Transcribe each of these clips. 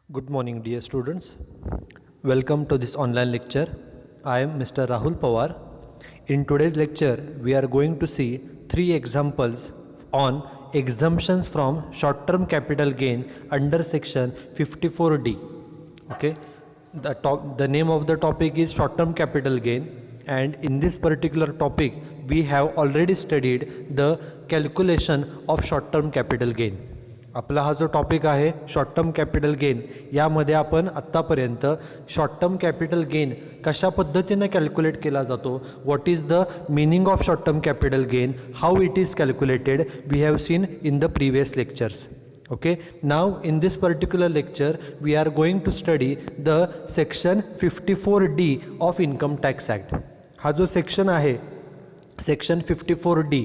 Good morning, dear students. Welcome to this online lecture. I am Mr. Rahul Pawar. In today's lecture, we are going to see three examples on exemptions from short-term capital gain under section 54D. Okay, the name of the topic is short-term capital gain, and in this particular topic, we have already studied the calculation of short-term capital gain. आपला हा जो topic आहे short term capital gain, यामध्ये आपण आत्तापर्यंत short term capital gain कशा पद्धतीने calculate केला जातो, what is the meaning of short term capital gain, how it is calculated, we have seen in the previous lectures. Okay, now in this particular lecture we are going to study the section 54D of Income Tax Act. हा जो section आहे section 54D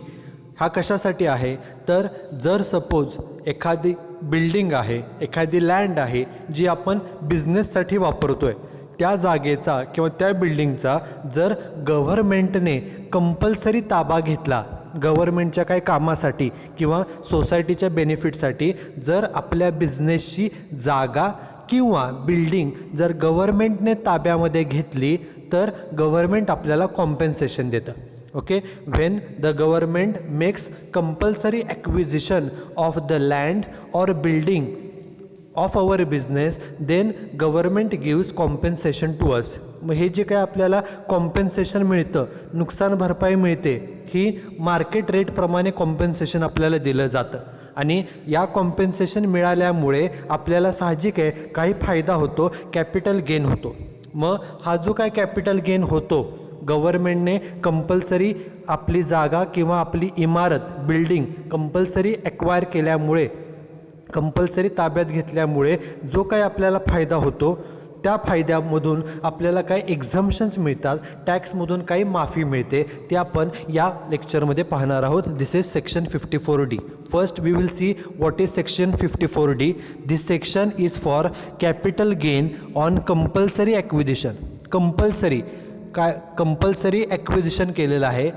हा कशासाठी आहे तर जर suppose एखादी building आहे, एखादी लँड आहे जी आपण बिझनेससाठी वापरतोय, त्या जागेचा किंवा त्या बिल्डिंगचा जर गव्हर्नमेंटने कंपल्सरी ताबा घेतला गव्हर्नमेंटच्या काही कामासाठी किंवा सोसायटीच्या बेनिफिटसाठी, जर आपल्या बिझनेसची जागा किंवा बिल्डिंग जर गव्हर्नमेंटने ताब्यामध्ये घेतली तर गव्हर्नमेंट आपल्याला कॉम्पेन्सेशन देतं. Okay, when the government makes compulsory acquisition of the land or building of our business, then government gives compensation to us. मग हे जे काय आपल्याला कॉम्पेन्सेशन मिळतं, नुकसान भरपाई मिळते, ही मार्केट रेटप्रमाणे कॉम्पेन्सेशन आपल्याला दिलं जातं. आणि या कॉम्पेन्सेशन मिळाल्यामुळे आपल्याला साहजिक आहे काही फायदा होतो, कॅपिटल गेन होतो. मग हा जो काय कॅपिटल गेन होतो, गव्हर्नमेंटने कंपल्सरी आपली जागा किंवा आपली इमारत बिल्डिंग कंपल्सरी ॲक्वायर केल्यामुळे, कंपल्सरी ताब्यात घेतल्यामुळे जो काही आपल्याला फायदा होतो, त्या फायद्यामधून आपल्याला काही एक्झम्पशन्स मिळतात, टॅक्समधून काही माफी मिळते, ते आपण या लेक्चरमध्ये पाहणार आहोत. This is section 54D. First we will see what is section 54D. This section is for capital gain on compulsory acquisition. Compulsory काय, कंपल्सरी ॲक्विजिशन केलेलं आहे.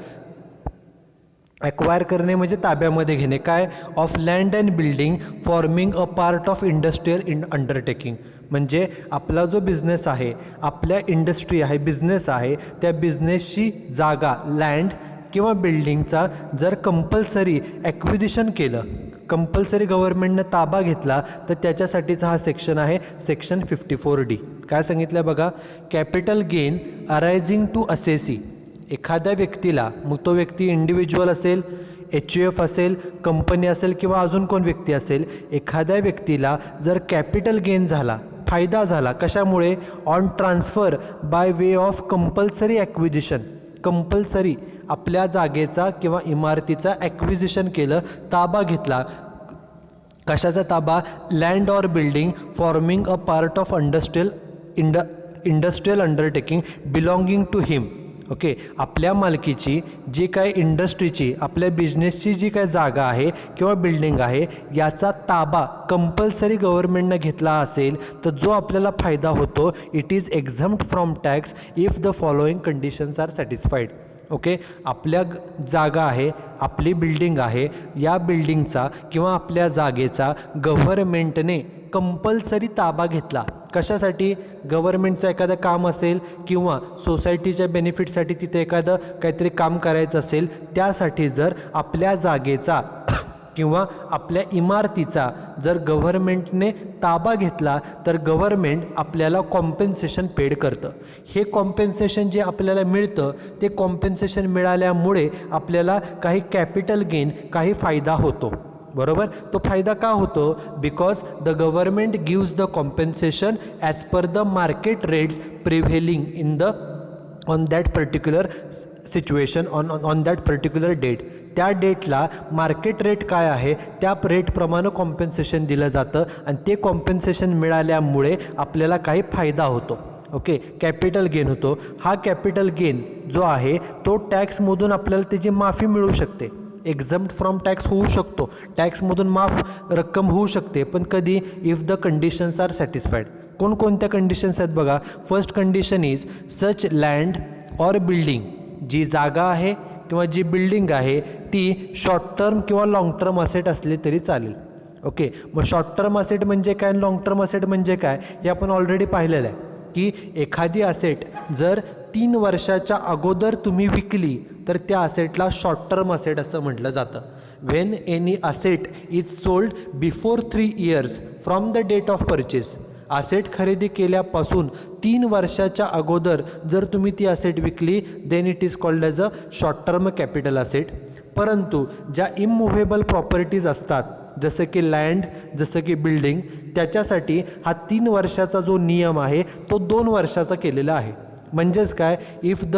ॲक्वायर करणे म्हणजे ताब्यामध्ये घेणे, काय, of land and building forming a part of industrial undertaking. म्हणजे आपला जो बिझनेस आहे, आपल्या इंडस्ट्री आहे, बिझनेस आहे, त्या बिझनेसची जागा लँड किंवा बिल्डिंगचा जर कंपल्सरी ॲक्विजिशन केलं, कंपल्सरी गव्हर्नमेंटनं ताबा घेतला, तर त्याच्यासाठीचा हा सेक्शन आहे सेक्शन 54D. काय सांगितलं बघा, capital gain arising to assessee. एखाद्या व्यक्तीला, मग तो व्यक्ती इंडिव्हिज्युअल असेल, HUF असेल, कंपनी असेल किंवा अजून कोण व्यक्ती असेल, एखाद्या व्यक्तीला जर कॅपिटल गेन झाला, फायदा झाला, कशामुळे, on transfer by way of compulsory acquisition. Compulsory आपल्या जागेचा किंवा इमारतीचा ॲक्विजिशन केलं, ताबा घेतला. कशाचा ताबा, land or building forming a part of industrial undertaking belonging to him. Okay, आपल्या मालकीची जी काय इंडस्ट्रीची, आपल्या बिझनेसची जी काय जागा आहे किंवा बिल्डिंग आहे, याचा ताबा कंपल्सरी गव्हर्नमेंटनं घेतला असेल, तर जो आपल्याला फायदा होतो, it is exempt from tax if the following conditions are satisfied. Okay, आपल्या जागा आहे, आपली बिल्डिंग आहे, या बिल्डिंगचा किंवा आपल्या जागेचा गव्हर्नमेंटने कंपल्सरी ताबा घेतला. कशासाठी, गव्हर्नमेंटचं एखादं काम असेल किंवा सोसायटीच्या बेनिफिटसाठी तिथे एखादं काहीतरी काम करायचं असेल, त्यासाठी जर आपल्या जागेचा किंवा आपल्या इमारतीचा जर गव्हर्नमेंटने ताबा घेतला, तर गव्हर्नमेंट आपल्याला कॉम्पेन्सेशन पेड करतं. हे कॉम्पेन्सेशन जे आपल्याला मिळतं, ते कॉम्पेन्सेशन मिळाल्यामुळे आपल्याला काही कॅपिटल गेन, काही फायदा होतो. बरोबर, तो फायदा का होतो, because the government gives the compensation as per the market rates prevailing in the on that particular situation, on that particular date. त्या डेटला मार्केट रेट काय आहे, त्या रेटप्रमाणे कॉम्पेन्सेशन दिलं जातं, आणि ते कॉम्पेन्सेशन मिळाल्यामुळे आपल्याला काही फायदा होतो. ओके, कॅपिटल गेन होतो. हा कॅपिटल गेन जो आहे तो टॅक्समधून आपल्याला त्याची माफी मिळू शकते, एक्झम्प्ट फ्रॉम टॅक्स होऊ शकतो, टॅक्समधून माफ रक्कम होऊ शकते, पण कधी, if the conditions are satisfied. कोणकोणत्या कंडिशन्स आहेत बघा. First condition is such land or building, जी जागा आहे किंवा जी बिल्डिंग आहे ती शॉर्ट टर्म किंवा लाँग टर्म असेट असली तरी चालेल. ओके, मग शॉर्ट टर्म असेट म्हणजे काय, लॉंग टर्म असेट म्हणजे काय हे आपण ऑलरेडी पाहिलेलं आहे की एखादी असेट जर 3 वर्षाच्या अगोदर तुम्ही विकली तर त्या असेटला शॉर्ट टर्म असेट असं म्हटलं जातं. When any asset is sold before 3 years from the date of purchase, asset खरेदी केल्यापासून 3 वर्षाच्या अगोदर जर तुम्ही ती असेट विकली then it is called as a short term capital asset. परंतु ज्या इममुव्हेबल प्रॉपर्टीज असतात जसं की लँड, जसं की बिल्डिंग, त्याच्यासाठी हा 3 वर्षाचा जो नियम आहे तो 2 वर्षाचा केलेला आहे. म्हणजेच काय, if the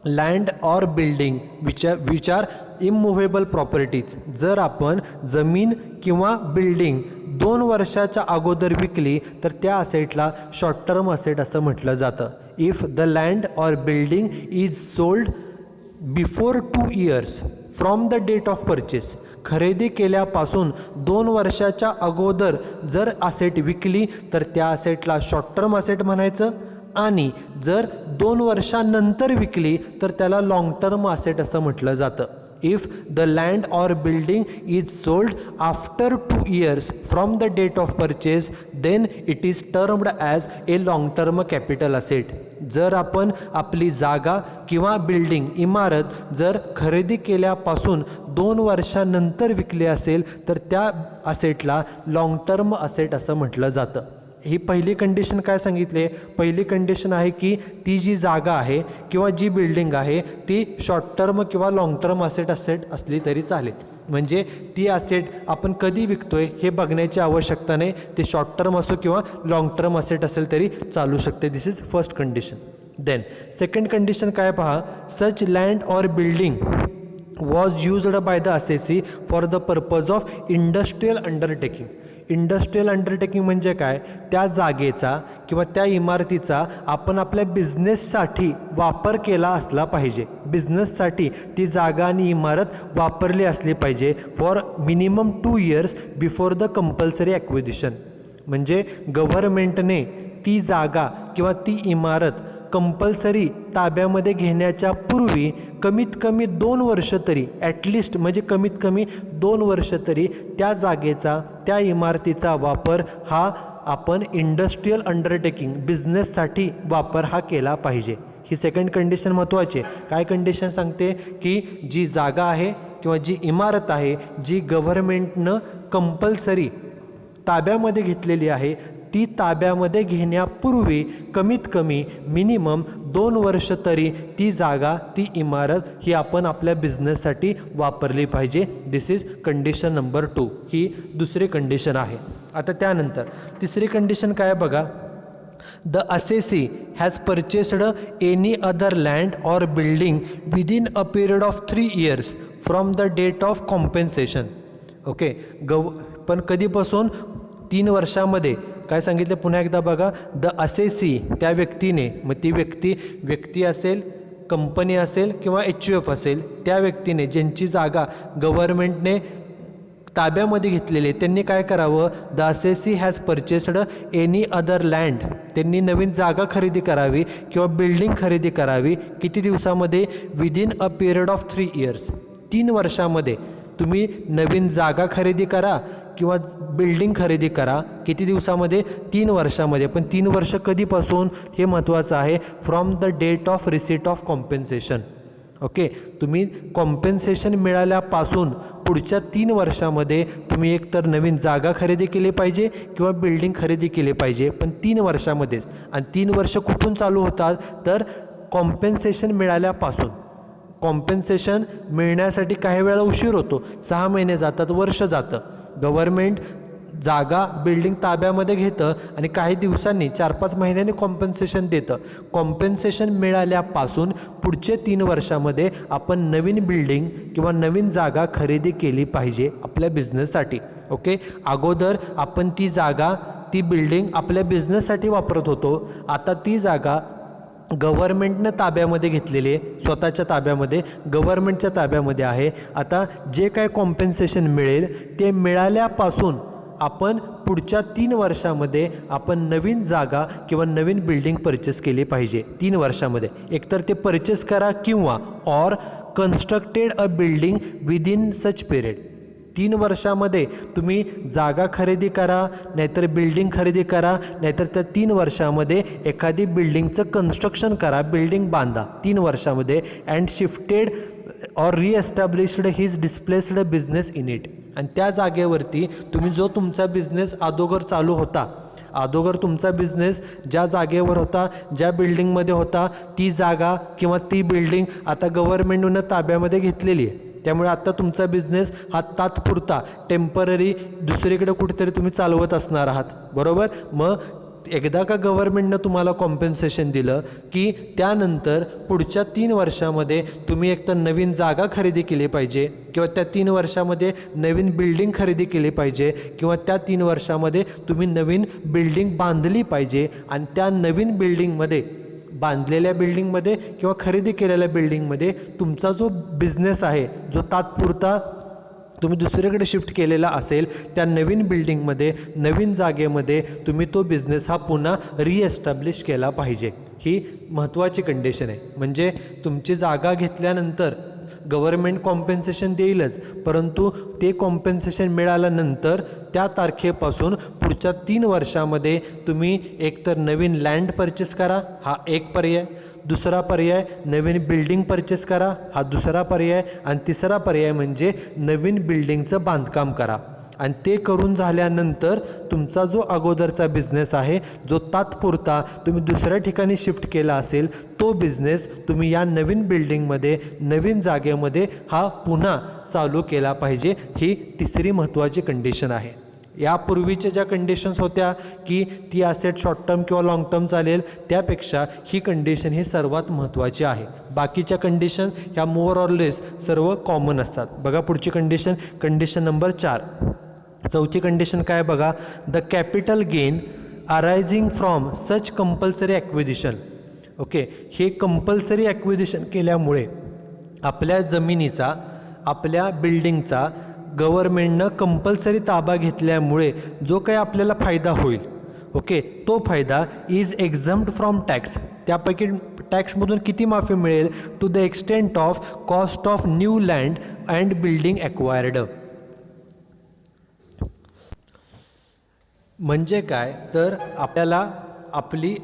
land or building which are immovable properties, जर आपण जमीन किंवा बिल्डिंग 2 वर्षाच्या अगोदर विकली तर त्या असेटला शॉर्ट टर्म असेट असं म्हटलं जातं. If the land or building is sold before 2 years from the date of purchase, खरेदी केल्यापासून 2 वर्षाच्या अगोदर जर असेट विकली तर त्या असेटला शॉर्ट टर्म असेट म्हणायचं, आणि जर 2 वर्षानंतर विकली तर त्याला लाँग टर्म असेट असं म्हटलं जातं. If the land or building is sold after 2 years from the date of purchase then it is termed as a long term capital asset. जर आपण आपली जागा किंवा बिल्डिंग, इमारत जर खरेदी केल्यापासून 2 वर्षानंतर विकली असेल तर त्या असेटला लाँग टर्म असेट असं म्हटलं जातं. ही पहिली कंडिशन काय सांगितले, पहिली कंडिशन आहे की ती जी जागा आहे किंवा जी बिल्डिंग आहे ती शॉर्ट टर्म किंवा लाँग टर्म असेट असली तरी चालेल. म्हणजे ती असेट आपण कधी विकतोय हे बघण्याची आवश्यकता नाही, ते शॉर्ट टर्म असो किंवा लाँग टर्म असेट असेल तरी चालू शकते. This is first condition. Then second condition काय पहा, such land or building was used by the assessee for the purpose of industrial undertaking. Industrial undertaking म्हणजे काय, त्या जागेचा किंवा त्या इमारतीचा आपण आपल्या बिझनेससाठी वापर केला असला पाहिजे. बिझनेससाठी ती जागा आणि इमारत वापरली असली पाहिजे for minimum 2 years before the compulsory acquisition. म्हणजे गव्हर्मेंटने ती जागा किंवा ती इमारत कंपल्सरी ताब्यामध्ये घेण्याच्या पूर्वी कमीत कमी 2 वर्ष तरी, ॲटलिस्ट म्हणजे कमीत कमी 2 वर्ष तरी त्या जागेचा, त्या इमारतीचा वापर हा आपण इंडस्ट्रियल अंडरटेकिंग, बिझनेससाठी वापर हा केला पाहिजे. ही सेकंड कंडिशन महत्त्वाची आहे. काय कंडिशन सांगते की जी जागा आहे किंवा जी इमारत आहे जी गव्हर्मेंटनं कंपल्सरी ताब्यामध्ये घेतलेली आहे, ती ताब्यामध्ये घेण्यापूर्वी कमीत कमी मिनिमम 2 वर्ष तरी ती जागा, ती इमारत ही आपण आपल्या बिझनेससाठी वापरली पाहिजे. This is condition number 2. ही दुसरी कंडिशन आहे. आता त्यानंतर तिसरी कंडिशन काय बघा, the assessee has purchased any other land or building within a period of 3 years from the date of compensation. Okay, पण कधीपासून, 3 वर्षामध्ये. काय सांगितलं पुन्हा एकदा बघा, द असेसी त्या व्यक्तीने, मग ती व्यक्ती असेल, कंपनी असेल किंवा HUF असेल, त्या व्यक्तीने ज्यांची जागा गव्हर्मेंटने ताब्यामध्ये घेतलेली आहे त्यांनी काय करावं, the assessee has purchased any other land, त्यांनी नवीन जागा खरेदी करावी किंवा बिल्डिंग खरेदी करावी. किती दिवसामध्ये, within a period of 3 years, 3 वर्षामध्ये तुम्ही नवीन जागा खरेदी करा किंवा बिल्डिंग खरेदी करा. किती दिवसामध्ये, 3 वर्षामध्ये. पण 3 वर्ष कधीपासून हे महत्त्वाचं आहे, from the date of receipt of compensation. Okay, तुम्ही कॉम्पेन्सेशन मिळाल्यापासून पुढच्या 3 वर्षामध्ये तुम्ही एकतर नवीन जागा खरेदी केली पाहिजे किंवा बिल्डिंग खरेदी केली पाहिजे, पण 3 वर्षामध्येच. आणि 3 वर्ष कुठून चालू होतात, तर कॉम्पेन्सेशन मिळाल्यापासून. कॉम्पेन्सेशन मिळण्यासाठी काही वेळा उशीर होतो, 6 महिने जातात, वर्ष जातं. गव्हर्मेंट जागा, बिल्डिंग ताब्यामध्ये घेतं आणि काही दिवसांनी, 4-5 महिन्यांनी कॉम्पेन्सेशन देतं. कॉम्पेन्सेशन मिळाल्यापासून पुढचे 3 वर्षामध्ये आपण नवीन बिल्डिंग किंवा नवीन जागा खरेदी केली पाहिजे आपल्या बिझनेससाठी. ओके, अगोदर आपण ती जागा, ती बिल्डिंग आपल्या बिझनेससाठी वापरत होतो, आता ती जागा गव्हर्मेंटनं ताब्यामध्ये घेतलेली आहे, स्वतःच्या ताब्यामध्ये, गव्हर्मेंटच्या ताब्यामध्ये आहे. आता जे काय कॉम्पेन्सेशन मिळेल ते मिळाल्यापासून आपण पुढच्या 3 वर्षामध्ये आपण नवीन जागा किंवा नवीन बिल्डिंग परचेस केली पाहिजे. 3 वर्षामध्ये एकतर ते परचेस करा किंवा or constructed a building within such period. 3 वर्षामध्ये तुम्ही जागा खरेदी करा, नाहीतर बिल्डिंग खरेदी करा, नाहीतर त्या 3 वर्षामध्ये एखादी बिल्डिंगचं कन्स्ट्रक्शन करा, बिल्डिंग बांधा 3 वर्षामध्ये and shifted or reestablished his displaced business in it. आणि त्या जागेवरती तुम्ही जो तुमचा बिझनेस अगोदर चालू होता, अगोदर तुमचा बिझनेस ज्या जागेवर होता, ज्या बिल्डिंगमध्ये होता, ती जागा किंवा ती बिल्डिंग आता गव्हर्नमेंटनं ताब्यामध्ये घेतलेली आहे. त्यामुळे आता तुमचा बिझनेस हा तात्पुरता टेम्पररी दुसरीकडे कुठेतरी तुम्ही चालवत असणार आहात, बरोबर. मग एकदा का गव्हर्नमेंटनं तुम्हाला कॉम्पेन्सेशन दिलं की त्यानंतर पुढच्या 3 वर्षामध्ये तुम्ही एकतर नवीन जागा खरेदी केली पाहिजे, किंवा त्या 3 वर्षामध्ये नवीन बिल्डिंग खरेदी केली पाहिजे, किंवा त्या 3 वर्षामध्ये तुम्ही नवीन बिल्डिंग बांधली पाहिजे. आणि त्या नवीन बिल्डिंगमध्ये, बांधलेल्या बिल्डिंगमध्ये किंवा खरेदी केलेल्या बिल्डिंगमध्ये तुमचा जो बिझनेस आहे, जो तात्पुरता तुम्ही दुसरीकडे शिफ्ट केलेला असेल, त्या नवीन बिल्डिंगमध्ये, नवीन जागेमध्ये तुम्ही तो बिझनेस हा पुन्हा रिएस्टॅब्लिश केला पाहिजे. ही महत्त्वाची कंडिशन आहे. म्हणजे तुमची जागा घेतल्यानंतर गव्हर्नमेंट कॉम्पेन्सेशन देईलच, परंतु ते कॉम्पेन्सेशन मिळाल्यानंतर त्या तारखेपासून पुढच्या 3 वर्षामध्ये तुम्ही एकतर नवीन लँड परचेस करा, हा एक पर्याय. दुसरा पर्याय नवीन बिल्डिंग परचेस करा, हा दुसरा पर्याय. आणि तिसरा पर्याय म्हणजे नवीन बिल्डिंगचं बांधकाम करा. आणि ते करून झाल्यानंतर तुमचा जो अगोदरचा बिझनेस आहे, जो तात्पुरता तुम्ही दुसऱ्या ठिकाणी शिफ्ट केला असेल, तो बिझनेस तुम्ही या नवीन बिल्डिंगमध्ये, नवीन जागेमध्ये हा पुन्हा चालू केला पाहिजे. ही तिसरी महत्त्वाची कंडिशन आहे. यापूर्वीच्या ज्या कंडिशन्स होत्या की ती ॲसेट शॉर्ट टर्म किंवा लाँग टर्म चालेल, त्यापेक्षा ही कंडिशन ही सर्वात महत्त्वाची आहे. बाकीच्या कंडिशन ह्या मोर ऑर लेस सर्व कॉमन असतात. बघा पुढची कंडिशन, कंडिशन नंबर 4. चौथी कंडिशन काय बघा, the capital gain arising from such compulsory acquisition. Okay, हे कंपल्सरी ॲक्विजिशन केल्यामुळे आपल्या जमिनीचा, आपल्या बिल्डिंगचा गव्हर्नमेंटनं कंपल्सरी ताबा घेतल्यामुळे जो काही आपल्याला फायदा होईल, ओके, तो फायदा इज एक्झम्प्ट फ्रॉम टॅक्स. त्यापैकी टॅक्समधून किती माफी मिळेल, to the extent of cost of new land and building acquired. म्हणजे काय तर आपल्याला आपली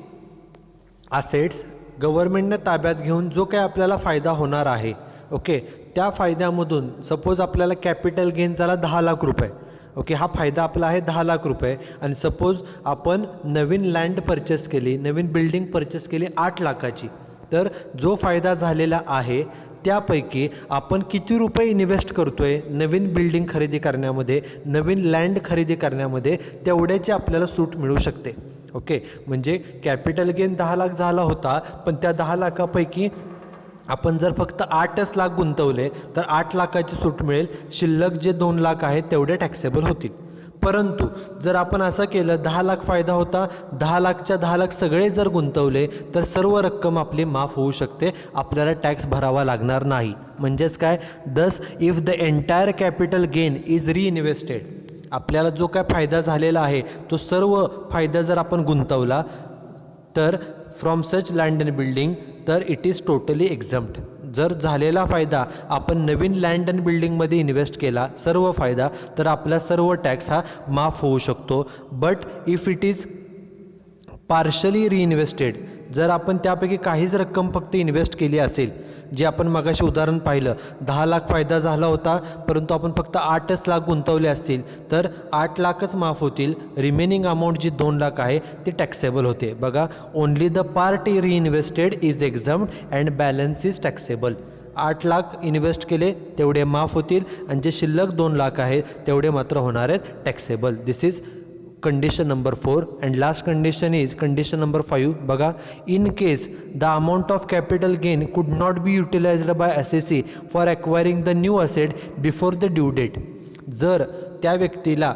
ॲसेट्स गव्हर्नमेंटनं ताब्यात घेऊन जो काही आपल्याला फायदा होणार आहे, ओके, त्या फायद्यामधून सपोज आपल्याला कॅपिटल गेन झाला 10 लाख रुपये. ओके, हा फायदा आपला आहे 10 लाख रुपये. आणि सपोज आपण नवीन लँड परचेस केली, नवीन बिल्डिंग परचेस केली 8 लाखाची. तर जो फायदा झालेला आहे त्यापैकी आपण किती रुपये इन्व्हेस्ट करतो आहे नवीन बिल्डिंग खरेदी करण्यामध्ये, नवीन लँड खरेदी करण्यामध्ये, तेवढ्याची आपल्याला सूट मिळू शकते. ओके, म्हणजे कॅपिटल गेन 10 लाख झाला होता, पण त्या 10 लाखापैकी आपण जर फक्त 8च लाख गुंतवले तर 8 लाखाची सूट मिळेल. शिल्लक जे 2 लाख आहेत तेवढे टॅक्सेबल होतील. परंतु जर आपण असं केलं, 10 लाख फायदा होता, 10 लाखच्या 10 लाख सगळे जर गुंतवले तर सर्व रक्कम आपली माफ होऊ शकते, आपल्याला टॅक्स भरावा लागणार नाही. म्हणजेच काय, thus if the entire capital gain is reinvested, आपल्याला जो काय फायदा झालेला आहे तो सर्व फायदा जर आपण गुंतवला तर from such land and building, तर इट इज टोटली एक्झम्प्ट. जर झालेला फायदा आपण नवीन लँड अँड बिल्डिंगमध्ये इन्व्हेस्ट केला सर्व फायदा, तर आपला सर्व टॅक्स हा माफ होऊ शकतो. But if it is partially reinvested, जर आपण त्यापैकी काहीच रक्कम फक्त इन्व्हेस्ट केली असेल, जे आपण मगाशी उदाहरण पाहिलं, 10 लाख फायदा झाला होता परंतु आपण फक्त 8च लाख गुंतवले असतील तर 8 लाखच माफ होतील. रिमेनिंग अमाऊंट जी 2 लाख आहे ती टॅक्सेबल होते. बघा, only the part reinvested is exempt and balance is taxable. 8 lakh invest केले तेवढे माफ होतील आणि जे शिल्लक 2 लाख आहेत तेवढे मात्र होणार आहेत taxable. This is condition number 4. And last condition is condition number 5. बघा, in case the amount of capital gain could not be utilised by assessee for acquiring the new asset before the due date. जर त्या व्यक्तीला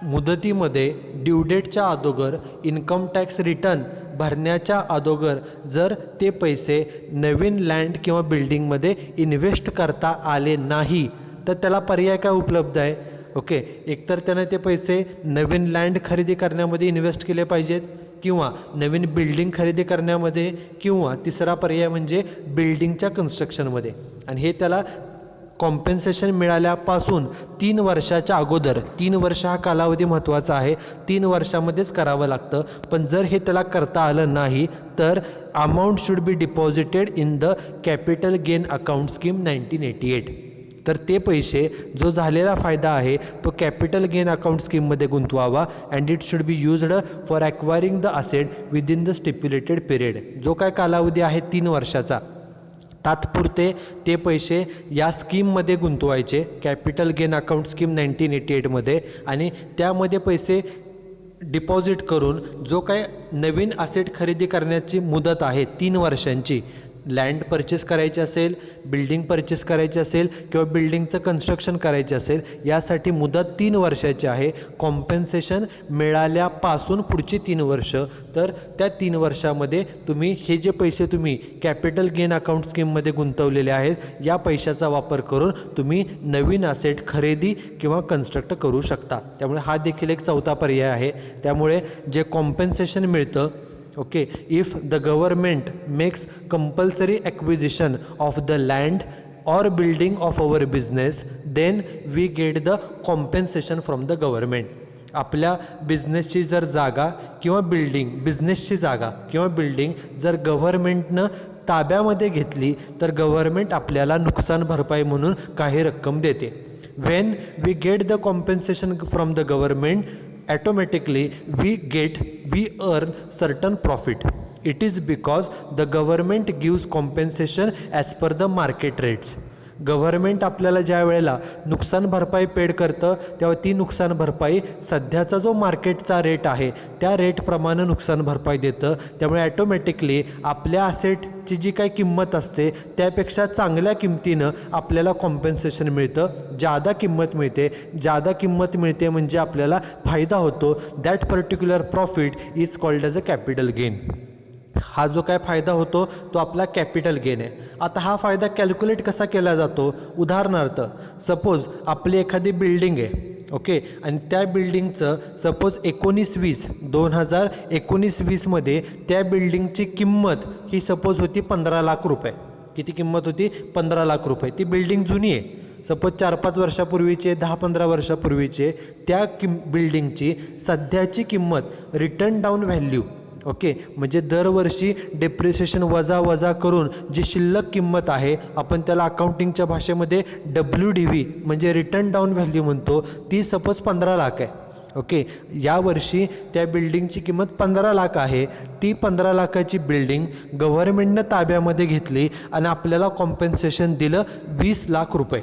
मुदतीमध्ये due डेटच्या अगोदर income tax return भरण्याच्या अगोदर जर ते पैसे नवीन लँड किंवा बिल्डिंगमध्ये इन्व्हेस्ट करता आले नाही तर त्याला पर्याय काय उपलब्ध आहे. ओके, एकतर त्यानं ते पैसे नवीन लँड खरेदी करण्यामध्ये इन्व्हेस्ट केले पाहिजेत, किंवा नवीन बिल्डिंग खरेदी करण्यामध्ये, किंवा तिसरा पर्याय म्हणजे बिल्डिंगच्या कन्स्ट्रक्शनमध्ये. आणि हे त्याला कॉम्पेन्सेशन मिळाल्यापासून 3 वर्षाच्या अगोदर, 3 वर्ष हा कालावधी महत्त्वाचा आहे, 3 वर्षामध्येच करावं लागतं. पण जर हे त्याला करता आलं नाही तर amount should be deposited in the capital gain account scheme 1988. तर ते पैसे, जो झालेला फायदा आहे तो कॅपिटल गेन अकाउंट स्कीममध्ये गुंतवावा and it should be used for acquiring the asset within the stipulated period. जो काय कालावधी आहे 3 वर्षाचा, तात्पुरते ते पैसे या स्कीममध्ये गुंतवायचे, कॅपिटल गेन अकाउंट स्कीम 1988मध्ये, आणि त्यामध्ये पैसे डिपॉझिट करून जो काय नवीन असेट खरेदी करण्याची मुदत आहे 3 वर्षांची, लँड परचेस करायची असेल, बिल्डिंग परचेस करायची असेल किंवा बिल्डिंगचं कन्स्ट्रक्शन करायचे असेल, यासाठी मुदत 3 वर्षाची आहे. कॉम्पेन्सेशन मिळाल्यापासून पुढची 3 वर्ष, तर त्या 3 वर्षामध्ये तुम्ही हे जे पैसे तुम्ही कॅपिटल गेन अकाउंट स्कीममध्ये गुंतवलेले आहेत, या पैशाचा वापर करून तुम्ही नवीन असेट खरेदी किंवा कन्स्ट्रक्ट करू शकता. त्यामुळे हा देखील एक चौथा पर्याय आहे. त्यामुळे जे कॉम्पेन्सेशन मिळतं, okay, if the government makes compulsory acquisition of the land or building of our business, then we get the compensation from the government. आपल्या बिझनेसची जर जागा किंवा बिल्डिंग, बिझनेसची जागा किंवा बिल्डिंग जर गव्हर्मेंटनं ताब्यामध्ये घेतली तर गव्हर्मेंट आपल्याला नुकसान भरपाई म्हणून काही रक्कम देते. when we get the compensation from the government, automatically we earn certain profit. It is because the government gives compensation as per the market rates. Government आपल्याला ज्या वेळेला नुकसान भरपाई पेड करतं तेव्हा ती नुकसान भरपाई सध्याचा जो मार्केटचा रेट आहे त्या रेटप्रमाणे नुकसान भरपाई देतं. त्यामुळे ॲटोमॅटिकली आपल्या असेटची जी काही किंमत असते त्यापेक्षा चांगल्या किमतीनं आपल्याला कॉम्पेन्सेशन मिळतं, जादा किंमत मिळते. जादा किंमत मिळते म्हणजे आपल्याला फायदा होतो. That particular profit is called as a capital gain. हा जो काय फायदा होतो तो आपला कॅपिटल गेन आहे. आता हा फायदा कॅल्क्युलेट कसा केला जातो? उदाहरणार्थ, सपोज आपली एखादी बिल्डिंग आहे, ओके, आणि त्या बिल्डिंगचं सपोज 2019-20मध्ये त्या बिल्डिंगची किंमत ही सपोज होती 15 लाख रुपये. किती किंमत होती? 15 लाख रुपये. ती बिल्डिंग जुनी आहे, सपोज 4-5 वर्षापूर्वीचे, 10-15 वर्षापूर्वीचे. त्या बिल्डिंगची सध्याची किंमत रिटर्न डाऊन व्हॅल्यू, ओके, म्हणजे दरवर्षी डेप्रिसिएशन वजा करून जी शिल्लक किंमत आहे, आपण त्याला अकाउंटिंगच्या भाषेमध्ये WDV म्हणजे रिटर्न डाऊन व्हॅल्यू म्हणतो, ती सपोज 15 लाख आहे. ओके, यावर्षी त्या बिल्डिंगची किंमत 15 लाख आहे. ती 15 लाखाची बिल्डिंग गव्हर्नमेंटनं ताब्यामध्ये घेतली आणि आपल्याला कॉम्पेन्सेशन दिलं 20 लाख रुपये.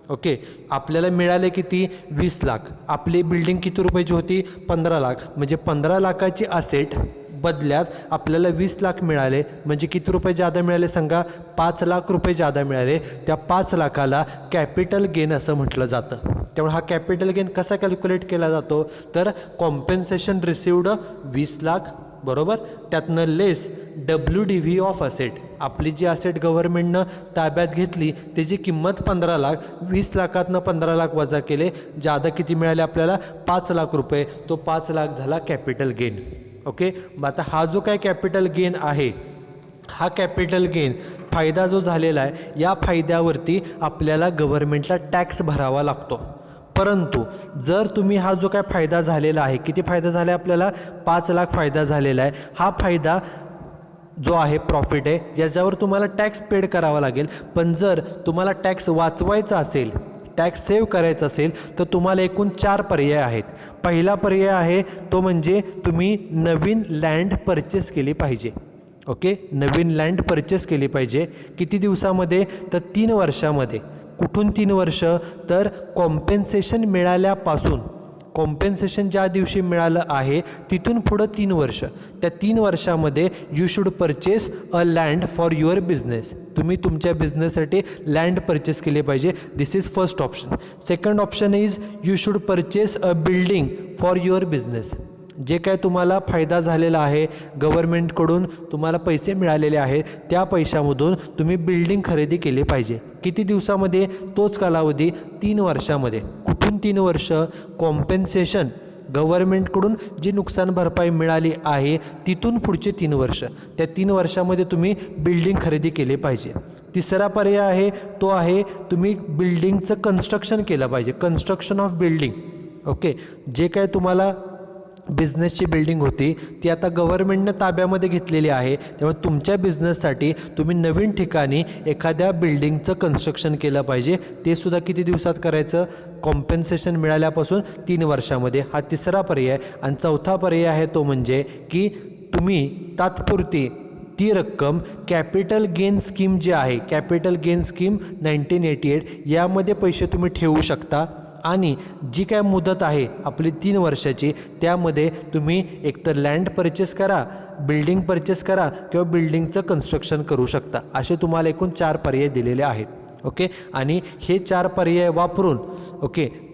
ओके, आपल्याला मिळाले किती? 20 लाख. आपली बिल्डिंग किती रुपयाची होती? 15 लाख. म्हणजे 15 लाखाची असेट बदल्यात आपल्याला 20 लाख मिळाले. म्हणजे किती रुपये जादा मिळाले सांगा? 5 लाख रुपये जादा मिळाले. त्या 5 लाखाला कॅपिटल गेन असं म्हटलं जातं. त्यामुळे हा कॅपिटल गेन कसा कॅल्क्युलेट केला जातो? तर कॉम्पेन्सेशन रिसिव्ड 20 लाख बरोबर, त्यातनं लेस WDV ऑफ असेट. आपली जी असेट गव्हर्नमेंटनं ताब्यात घेतली त्याची किंमत 15 लाख, 20 लाखातनं 15 लाख वजा केले, जादा किती मिळाले आपल्याला? 5 लाख रुपये. तो 5 लाख झाला कॅपिटल गेन. ओके, मग आता हा जो काय कॅपिटल गेन आहे, हा कॅपिटल गेन फायदा जो झालेला आहे, या फायद्यावरती आपल्याला गव्हर्नमेंटला टॅक्स भरावा लागतो. परंतु जर तुम्ही हा जो काय फायदा झालेला आहे, किती फायदा झाला आहे आपल्याला? 5 लाख फायदा झालेला आहे. हा फायदा जो आहे प्रॉफिट आहे, याच्यावर तुम्हाला टॅक्स पेड करावा लागेल. पण जर तुम्हाला टॅक्स वाचवायचा असेल, टॅक्स सेव्ह करायचा असेल, तर तुम्हाला एकूण 4 पर्याय आहेत. पहिला पर्याय आहे तो म्हणजे तुम्ही नवीन लँड परचेस केली पाहिजे. ओके, नवीन लँड परचेस केली पाहिजे. किती दिवसामध्ये? तर 3 वर्षामध्ये. कुठून 3 वर्ष? तर कॉम्पेन्सेशन मिळाल्यापासून, कॉम्पेन्सेशन ज्या दिवशी मिळालं आहे तिथून पुढं 3 वर्ष. त्या 3 वर्षामध्ये you should purchase a land for your business. तुम्ही तुमच्या बिझनेससाठी लँड परचेस केले पाहिजे. This is first option. Second option is you should purchase a building for your business. जे काय तुम्हाला फायदा झालेला आहे, गव्हर्नमेंटकडून तुम्हाला पैसे मिळालेले आहेत, त्या पैशामधून तुम्ही बिल्डिंग खरेदी केली पाहिजे. किती दिवसामध्ये? तोच कालावधी 3 वर्षामध्ये. कुठून 3 वर्ष? कॉम्पेन्सेशन गव्हर्नमेंटकडून जी नुकसान भरपाई मिळाली आहे तिथून पुढचे 3 वर्ष, त्या 3 वर्षामध्ये तुम्ही बिल्डिंग खरेदी केली पाहिजे. तिसरा पर्याय आहे तो आहे तुम्ही बिल्डिंगचं कन्स्ट्रक्शन केलं पाहिजे, कन्स्ट्रक्शन ऑफ बिल्डिंग. ओके, जे काय तुम्हाला बिझनेसची बिल्डिंग होती ती आता गव्हर्नमेंटनं ताब्यामध्ये घेतलेली आहे, तेव्हा तुमच्या बिझनेससाठी तुम्ही नवीन ठिकाणी एखाद्या बिल्डिंगचं कन्स्ट्रक्शन केलं पाहिजे. ते सुद्धा किती दिवसात करायचं? कॉम्पेन्सेशन मिळाल्यापासून 3 वर्षामध्ये. हा तिसरा पर्याय. आणि चौथा पर्याय आहे तो म्हणजे की तुम्ही तात्पुरती ती रक्कम कॅपिटल गेन स्कीम जी आहे, कॅपिटल गेन स्कीम 1988, यामध्ये पैसे तुम्ही ठेवू शकता. आणि जी काय मुदत आहे आपली 3 वर्षाची, त्यामध्ये तुम्ही एकतर लँड परचेस करा, बिल्डिंग परचेस करा किंवा बिल्डिंगचं कन्स्ट्रक्शन करू शकता. असे तुम्हाला एकूण 4 पर्याय दिलेले आहेत. ओके, आणि हे 4 पर्याय वापरून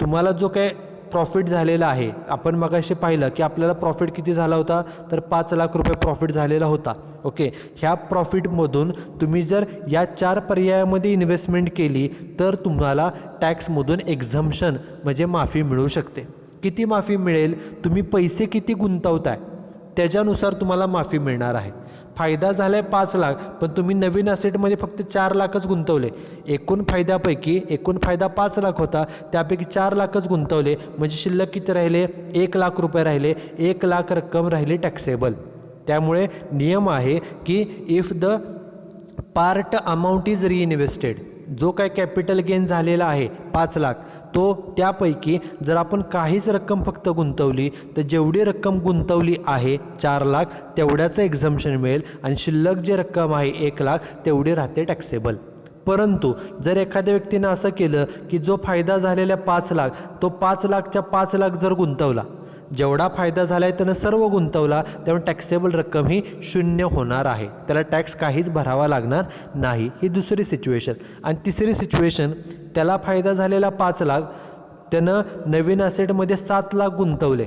तुम्हाला जो काय प्रॉफिट झालेला आहे, आपण मगाशी पाहिलं की आपल्याला प्रॉफिट किती झाला होता, तर 5 लाख रुपये प्रॉफिट झालेला होता. ओके, ह्या प्रॉफिटमधून तुम्ही जर या 4 पर्यायामध्ये इन्व्हेस्टमेंट केली तर तुम्हाला टॅक्समधून एक्झम्पशन म्हणजे माफी मिळू शकते. किती माफी मिळेल? तुम्ही पैसे किती गुंतवताय त्याच्यानुसार तुम्हाला माफी मिळणार आहे. फायदा झाला आहे 5 लाख, पण तुम्ही नवीन असेटमध्ये फक्त 4 लाखच गुंतवले. एकूण फायदा 5 लाख होता, त्यापैकी 4 लाखच गुंतवले, म्हणजे शिल्लक किती राहिले? 1 लाख रुपये राहिले. 1 लाख रक्कम राहिली टॅक्सेबल. त्यामुळे नियम आहे की if the part amount is reinvested, जो काय कॅपिटल गेन झालेला आहे 5 लाख, तो त्यापैकी जर आपण काहीच रक्कम फक्त गुंतवली तर जेवढी रक्कम गुंतवली आहे 4 लाख तेवढ्याचं एक्झम्पशन मिळेल आणि शिल्लक जी रक्कम आहे 1 लाख तेवढी राहते टॅक्सेबल. परंतु जर एखाद्या व्यक्तीनं असं केलं की जो फायदा झालेला 5 लाख तो 5 लाखच्या 5 लाख जर गुंतवला, जेवढा फायदा झाला आहे त्यानं सर्व गुंतवला, त्यामुळे टॅक्सेबल रक्कम ही 0 होणार आहे, त्याला टॅक्स काहीच भरावा लागणार नाही. ही दुसरी सिच्युएशन. आणि तिसरी सिच्युएशन, त्याला फायदा झालेला 5 लाख, त्यानं नवीन असेटमध्ये 7 लाख गुंतवले,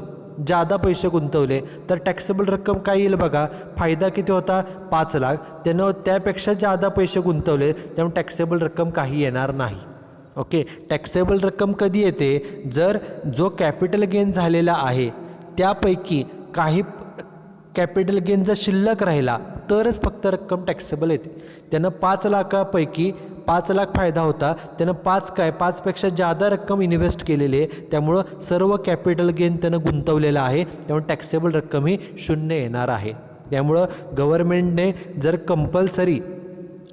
जादा पैसे गुंतवले, तर टॅक्सेबल रक्कम काय येईल बघा. फायदा किती होता? 5 लाख, त्यानं त्यापेक्षा जादा पैसे गुंतवले, त्यामुळे टॅक्सेबल रक्कम काही येणार नाही. ओके, टॅक्सेबल रक्कम कधी येते? जर जो कॅपिटल गेन झालेला आहे त्यापैकी काही कॅपिटल गेन जर शिल्लक राहिला तरच फक्त रक्कम टॅक्सेबल येते. त्यानं 5 लाखापैकी 5 लाख फायदा होता, त्यानं 5पेक्षा जादा रक्कम इन्व्हेस्ट केलेली आहे, त्यामुळं सर्व कॅपिटल गेन त्यानं गुंतवलेलं आहे, त्यामुळे टॅक्सेबल रक्कम ही 0 येणार आहे. त्यामुळं गव्हर्नमेंटने जर कंपल्सरी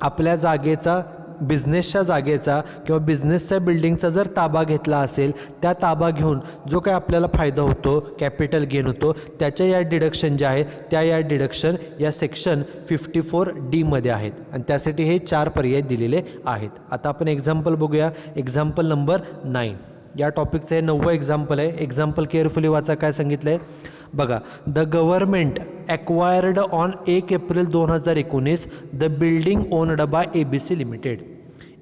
आपल्या जागेचा, बिझनेसच्या जागेचा किंवा बिझनेसच्या बिल्डिंगचा जर ताबा घेतला असेल, त्या ताबा घेऊन जो काय आपल्याला फायदा होतो, कॅपिटल गेन होतो, त्याच्या या डिडक्शन ज्या आहेत त्या या डिडक्शन या सेक्शन 54D मध्ये आहेत आणि त्यासाठी हे 4 पर्याय दिलेले आहेत. आता आपण एक्झाम्पल बघूया. एक्झाम्पल नंबर 9 या टॉपिकचं हे 9वं एक्झाम्पल आहे. एक्झाम्पल केअरफुली वाचा. काय सांगितलं आहे बघा. The government acquired on 1 April 2019 the building owned by ABC limited.